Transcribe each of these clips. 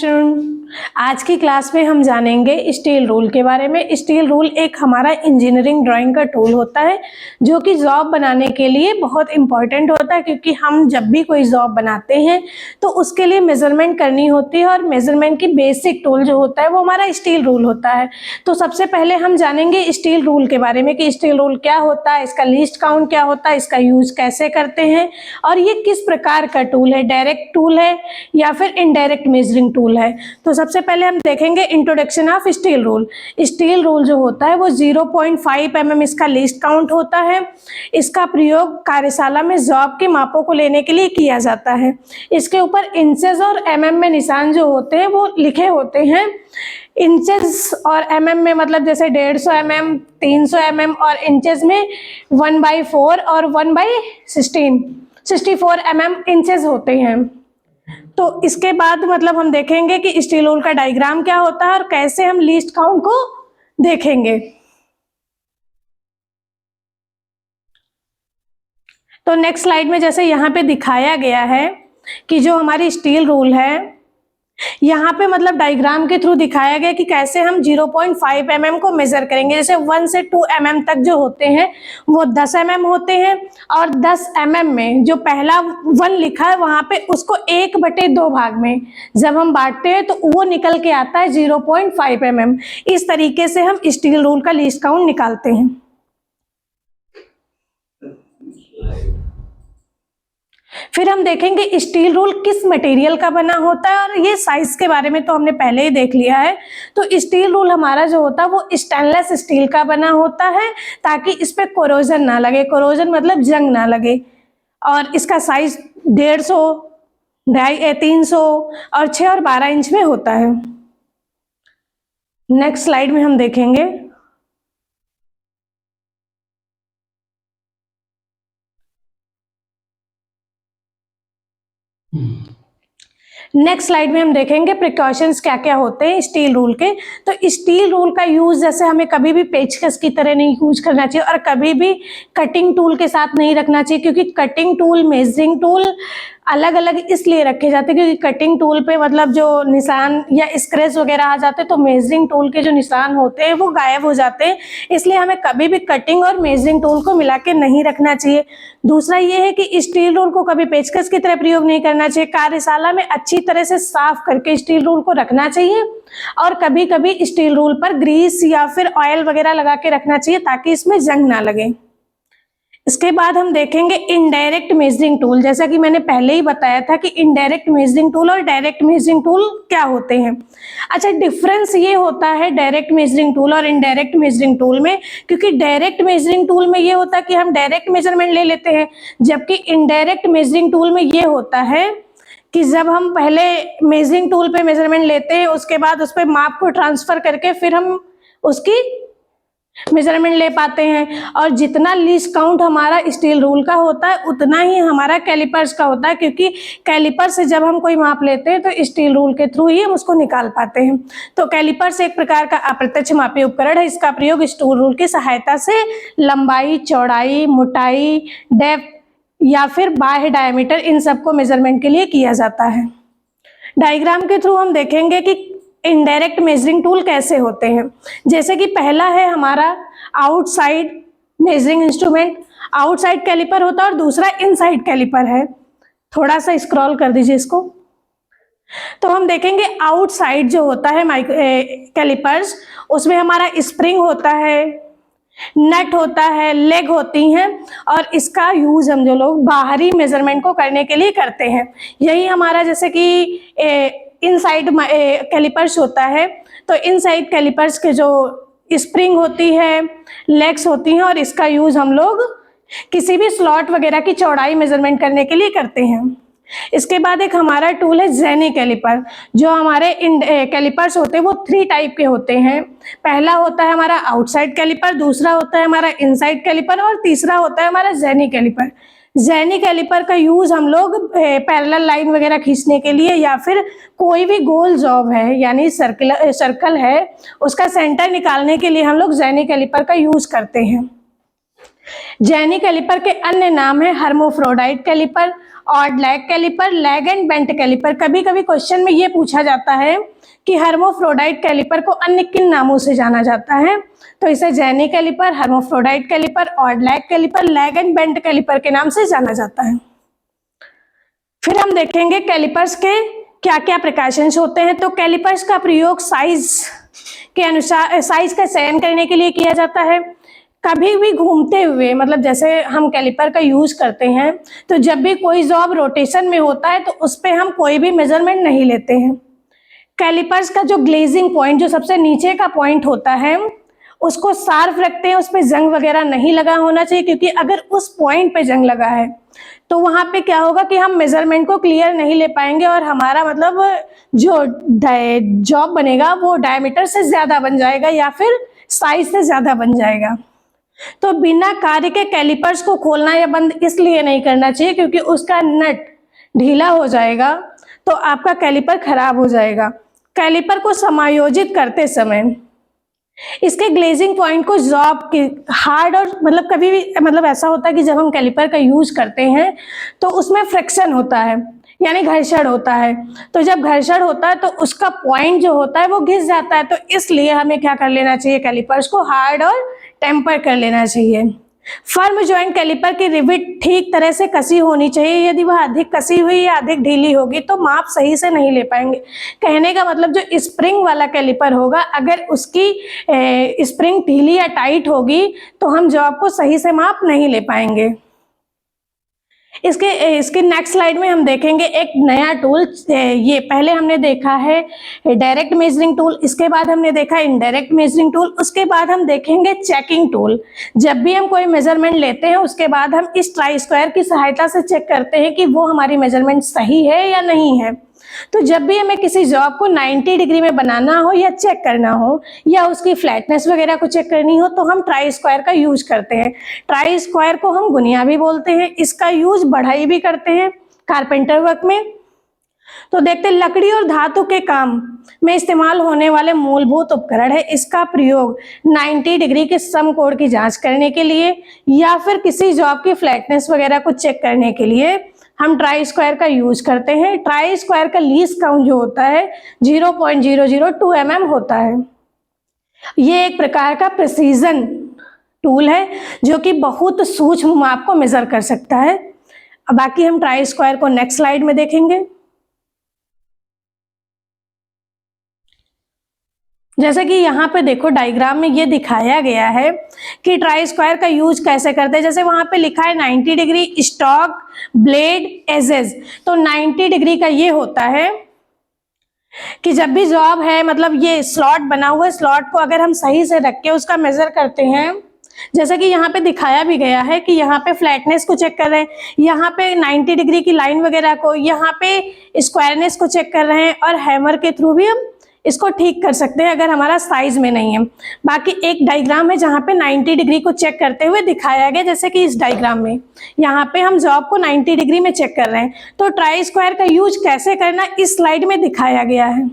आज की क्लास में हम जानेंगे स्टील रूल के बारे में। स्टील रूल एक हमारा इंजीनियरिंग ड्राइंग का टूल होता है जो कि जॉब बनाने के लिए बहुत इंपॉर्टेंट होता है, क्योंकि हम जब भी कोई जॉब बनाते हैं तो उसके लिए मेजरमेंट करनी होती है और मेजरमेंट की बेसिक टूल जो होता है वो हमारा स्टील रूल होता है। तो सबसे पहले हम जानेंगे स्टील रूल के बारे में कि स्टील रूल क्या होता है, इसका लीस्ट काउंट क्या होता है, इसका यूज कैसे करते हैं और ये किस प्रकार का टूल है, डायरेक्ट टूल है या फिर इनडायरेक्ट मेजरिंग टूल है। तो सबसे पहले हम देखेंगे introduction of steel rule. Steel rule जो होता है वो 0.5 mm इसका लीस्ट काउंट होता है। इसका प्रयोग कार्यशाला में जॉब के मापों को लेने के लिए किया जाता है। इसके ऊपर इंचेस और mm में निशान जो होते हैं वो लिखे होते हैं। इंचेस और mm में मतलब जैसे 150 mm, 300 mm और इंचेस में 1/4 और 1/16 64 mm इंचेस होते हैं। तो इसके बाद मतलब हम देखेंगे कि स्टील रूल का डायग्राम क्या होता है और कैसे हम लीस्ट काउंट को देखेंगे। तो नेक्स्ट स्लाइड में जैसे यहाँ पे दिखाया गया है कि जो हमारी स्टील रूल है, यहाँ पे मतलब डायग्राम के थ्रू दिखाया गया कि कैसे हम 0.5 mm को मेजर करेंगे। जैसे 1 से 2 mm तक जो होते हैं वो 10 mm होते हैं और 10 mm में जो पहला 1 लिखा है वहां पे उसको 1/2 भाग में जब हम बांटते हैं तो वो निकल के आता है 0.5 mm। इस तरीके से हम स्टील रूल का लीस्ट काउंट निकालते हैं। फिर हम देखेंगे स्टील रूल किस मटेरियल का बना होता है और ये साइज के बारे में तो हमने पहले ही देख लिया है। तो स्टील रूल हमारा जो होता है वो स्टेनलेस स्टील का बना होता है ताकि इस पे कोरोजन ना लगे। कोरोजन मतलब जंग ना लगे। और इसका साइज 150, 300 और 6 और 12 इंच में होता है। नेक्स्ट स्लाइड में हम देखेंगे नेक्स्ट स्लाइड में हम देखेंगे प्रिकॉशंस क्या क्या होते हैं स्टील रूल के। तो स्टील रूल का यूज जैसे हमें कभी भी पेचकस की तरह नहीं यूज करना चाहिए और कभी भी कटिंग टूल के साथ नहीं रखना चाहिए, क्योंकि कटिंग टूल मेजरिंग टूल अलग अलग इसलिए रखे जाते हैं क्योंकि कटिंग टूल पे मतलब जो निशान या स्क्रैच वगैरह आ जाते हैं तो मेजरिंग टूल के जो निशान होते हैं वो गायब हो जाते हैं। इसलिए हमें कभी भी कटिंग और मेजरिंग टूल को मिला के नहीं रखना चाहिए। दूसरा ये है कि स्टील रूल को कभी पेचकस की तरह प्रयोग नहीं करना चाहिए। कार्यशाला में अच्छी तरह से साफ करके स्टील रूल को रखना चाहिए और कभी कभी स्टील रूल पर ग्रीस या फिर ऑयल वगैरह लगा के रखना चाहिए ताकि इसमें जंग ना लगे। इसके बाद हम देखेंगे इनडायरेक्ट मेजरिंग टूल। जैसा कि मैंने पहले ही बताया था कि इनडायरेक्ट मेजरिंग टूल और डायरेक्ट मेजरिंग टूल क्या होते हैं। अच्छा, डिफरेंस ये होता है डायरेक्ट मेजरिंग टूल और इनडायरेक्ट मेजरिंग टूल में, क्योंकि डायरेक्ट मेजरिंग टूल में ये होता है कि हम डायरेक्ट मेजरमेंट ले लेते हैं, जबकि इनडायरेक्ट मेजरिंग टूल में ये होता है कि जब हम पहले मेजरिंग टूल पे मेजरमेंट लेते हैं उसके बाद उस पर माप को ट्रांसफर करके फिर हम उसकी मेजरमेंट ले पाते हैं। और जितना लीस्ट काउंट हमारा स्टील रूल का होता है उतना ही हमारा कैलिपर्स का होता है, क्योंकि कैलिपर से जब हम कोई माप लेते हैं तो स्टील रूल के थ्रू ही हम उसको निकाल पाते हैं। तो कैलिपर्स एक प्रकार का अप्रत्यक्ष मापी उपकरण है। इसका प्रयोग स्टील रूल की सहायता से लंबाई, चौड़ाई, मोटाई, डेप्थ या फिर बाह्य डायमीटर इन सबको मेजरमेंट के लिए किया जाता है। डायग्राम के थ्रू हम देखेंगे कि इनडायरेक्ट मेजरिंग टूल कैसे होते हैं। जैसे कि पहला है हमारा outside measuring instrument, outside caliper होता है और दूसरा इनसाइड कैलिपर है। थोड़ा सा स्क्रॉल कर दीजिए इसको। तो हम देखेंगे आउटसाइड जो होता है कैलिपर्स, उसमें हमारा स्प्रिंग होता है, नट होता है, लेग होती हैं और इसका यूज हम जो लोग बाहरी मेजरमेंट को करने के लिए करते हैं। यही हमारा जैसे कि इनसाइड कैलिपर्स होता है। तो इनसाइड कैलिपर्स के जो स्प्रिंग होती है, लेग्स होती हैं और इसका यूज हम लोग किसी भी स्लॉट वगैरह की चौड़ाई मेजरमेंट करने के लिए करते हैं। इसके बाद एक हमारा टूल है जेनी कैलिपर। जो हमारे कैलिपर्स होते हैं वो 3 टाइप के होते हैं। पहला होता है हमारा आउटसाइड कैलिपर, दूसरा होता है हमारा इनसाइड कैलिपर और तीसरा होता है हमारा जेनी कैलिपर। जेनी कैलिपर का यूज हम लोग पैरेलल लाइन वगैरह खींचने के लिए या फिर कोई भी गोल जॉब है यानी सर्कल है उसका सेंटर निकालने के लिए हम लोग जेनी कैलिपर का यूज करते हैं। जेनी कैलिपर के अन्य नाम है hermaphrodite caliper odd leg caliper, leg and bent caliper. कभी कभी क्वेश्चन में ये पूछा जाता है कि हर्माफ्रोडाइट कैलिपर को अन्य किन नामों से जाना जाता है, तो इसे jenny caliper, hermaphrodite caliper, odd leg caliper, leg and bent caliper के नाम से जाना जाता है। फिर हम देखेंगे कैलिपर्स के क्या क्या प्रिकॉशंस होते हैं। तो कैलिपर्स का प्रयोग साइज के अनुसार, साइज का चयन करने के लिए किया जाता है। कभी भी घूमते हुए, मतलब जैसे हम कैलिपर का यूज करते हैं तो जब भी कोई जॉब रोटेशन में होता है तो उस पर हम कोई भी मेजरमेंट नहीं लेते हैं। कैलिपर्स का जो ग्लेजिंग पॉइंट, जो सबसे नीचे का पॉइंट होता है, उसको सार्फ रखते हैं, उस पर जंग वगैरह नहीं लगा होना चाहिए, क्योंकि अगर उस पॉइंट पे जंग लगा है तो वहां पे क्या होगा कि हम मेजरमेंट को क्लियर नहीं ले पाएंगे और हमारा मतलब जो जॉब बनेगा वो डायमीटर से ज्यादा बन जाएगा या फिर साइज से ज्यादा बन जाएगा। तो बिना कार्य के कैलिपर्स को खोलना या बंद इसलिए नहीं करना चाहिए क्योंकि उसका नट ढीला हो जाएगा तो आपका कैलिपर खराब हो जाएगा। कैलिपर को समायोजित करते समय इसके ग्लेजिंग पॉइंट को जॉब के हार्ड और मतलब कभी भी मतलब ऐसा होता है कि जब हम कैलिपर का यूज करते हैं तो उसमें फ्रिक्शन होता है, यानी घर्षण होता है। तो जब घर्षण होता है तो उसका पॉइंट जो होता है वो घिस जाता है। तो इसलिए हमें क्या कर लेना चाहिए, कैलिपर्स को हार्ड और टेम्पर कर लेना चाहिए। फर्म जॉइंट कैलिपर की रिविट ठीक तरह से कसी होनी चाहिए। यदि वह अधिक कसी हुई या अधिक ढीली होगी तो माप सही से नहीं ले पाएंगे। कहने का मतलब जो स्प्रिंग वाला कैलिपर होगा, अगर उसकी स्प्रिंग ढीली या टाइट होगी तो हम जॉब को सही से माप नहीं ले पाएंगे। इसके नेक्स्ट स्लाइड में हम देखेंगे एक नया टूल। ये पहले हमने देखा है डायरेक्ट मेजरिंग टूल, इसके बाद हमने देखा इनडायरेक्ट मेजरिंग टूल, उसके बाद हम देखेंगे चेकिंग टूल। जब भी हम कोई मेजरमेंट लेते हैं उसके बाद हम इस ट्राई स्क्वायर की सहायता से चेक करते हैं कि वो हमारी मेजरमेंट सही है या नहीं है। तो जब भी हमें किसी जॉब को 90 डिग्री में बनाना हो या चेक करना हो या उसकी फ्लैटनेस वगैरह को चेक करनी हो तो हम ट्राई स्क्वायर का यूज करते हैं। ट्राई स्क्वायर को हम गुनिया भी बोलते हैं। इसका यूज बढ़ाई भी करते हैं कारपेंटर वर्क में। तो देखते हैं, लकड़ी और धातु के काम में इस्तेमाल होने वाले मूलभूत उपकरण है। इसका प्रयोग 90 डिग्री के समकोण की जांच करने के लिए या फिर किसी जॉब की फ्लैटनेस वगैरह को चेक करने के लिए हम ट्राई स्क्वायर का यूज करते हैं। ट्राई स्क्वायर का लीस्ट काउंट जो होता है 0.002 mm होता है। ये एक प्रकार का प्रिसीजन टूल है जो कि बहुत सूक्ष्म माप को मेजर कर सकता है। अब बाकी हम ट्राई स्क्वायर को नेक्स्ट स्लाइड में देखेंगे। जैसे कि यहाँ पे देखो डायग्राम में ये दिखाया गया है कि ट्राई स्क्वायर का यूज कैसे करते हैं। जैसे वहां पे लिखा है 90 डिग्री स्टॉक ब्लेड एजेस। तो 90 डिग्री का ये होता है कि जब भी जॉब है, मतलब ये स्लॉट बना हुआ है, स्लॉट को अगर हम सही से रख के उसका मेजर करते हैं, जैसा कि यहाँ पे दिखाया भी गया है कि यहाँ पे फ्लैटनेस को चेक कर रहे हैं, यहाँ पे 90 डिग्री की लाइन वगैरह को, यहाँ पे स्क्वायरनेस को चेक कर रहे हैं और हैमर के थ्रू भी हम इसको ठीक कर सकते हैं अगर हमारा साइज में नहीं है। बाकी एक डायग्राम है जहाँ पे 90 डिग्री को चेक करते हुए दिखाया गया, जैसे कि इस डायग्राम में यहाँ पे हम जॉब को 90 डिग्री में चेक कर रहे हैं। तो ट्राई स्क्वायर का यूज कैसे करना इस स्लाइड में दिखाया गया है।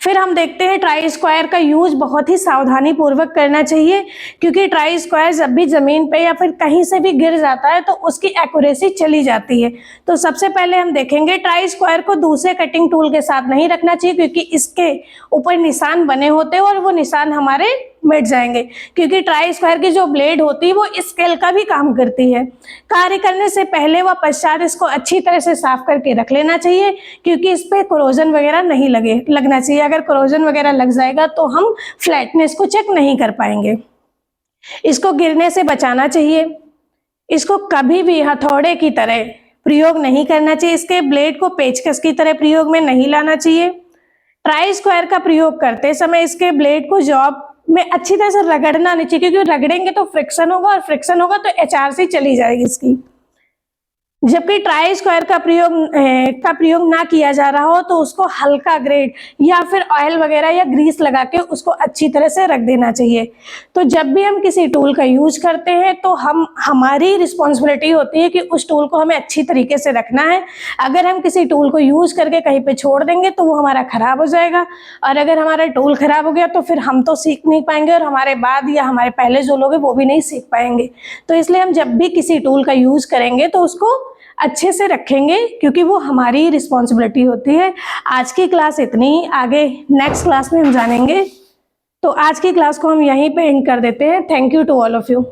फिर हम देखते हैं ट्राई स्क्वायर का यूज बहुत ही सावधानी पूर्वक करना चाहिए, क्योंकि ट्राई स्क्वायर जब भी जमीन पे या फिर कहीं से भी गिर जाता है तो उसकी एक्यूरेसी चली जाती है। तो सबसे पहले हम देखेंगे ट्राई स्क्वायर को दूसरे कटिंग टूल के साथ नहीं रखना चाहिए, क्योंकि इसके ऊपर निशान बने होते हैं और वो निशान हमारे मिट जाएंगे, क्योंकि ट्राई स्क्वायर की जो ब्लेड होती है वो स्केल का भी काम करती है। कार्य करने से पहले व पश्चात इसको अच्छी तरह से साफ करके रख लेना चाहिए, क्योंकि इस पे कोरोजन वगैरह नहीं लगना चाहिए। अगर कोरोजन वगैरह लग जाएगा तो हम फ्लैटनेस को चेक नहीं कर पाएंगे। इसको गिरने से बचाना चाहिए। इसको कभी भी हथौड़े की तरह प्रयोग नहीं करना चाहिए। इसके ब्लेड को पेचकस की तरह प्रयोग में नहीं लाना चाहिए। ट्राई स्क्वायर का प्रयोग करते समय इसके ब्लेड को जॉब में अच्छी तरह से रगड़ना नहीं चाहिए, क्योंकि रगड़ेंगे तो फ्रिक्शन होगा और फ्रिक्शन होगा तो एचआरसी चली जाएगी इसकी। जबकि ट्राई स्क्वायर का प्रयोग ना किया जा रहा हो तो उसको हल्का ग्रेड या फिर ऑयल वगैरह या ग्रीस लगा के उसको अच्छी तरह से रख देना चाहिए। तो जब भी हम किसी टूल का यूज करते हैं तो हमारी रिस्पॉन्सिबिलिटी होती है कि उस टूल को हमें अच्छी तरीके से रखना है। अगर हम किसी टूल को यूज करके कहीं पे छोड़ देंगे तो वो हमारा खराब हो जाएगा, और अगर हमारा टूल खराब हो गया तो फिर हम तो सीख नहीं पाएंगे और हमारे बाद या हमारे पहले जो लोग हैं वो भी नहीं सीख पाएंगे। तो इसलिए हम जब भी किसी टूल का यूज करेंगे तो उसको अच्छे से रखेंगे, क्योंकि वो हमारी रिस्पॉन्सिबिलिटी होती है। आज की क्लास इतनी ही, आगे नेक्स्ट क्लास में हम जानेंगे। तो आज की क्लास को हम यहीं पे एंड कर देते हैं। Thank you to all of you.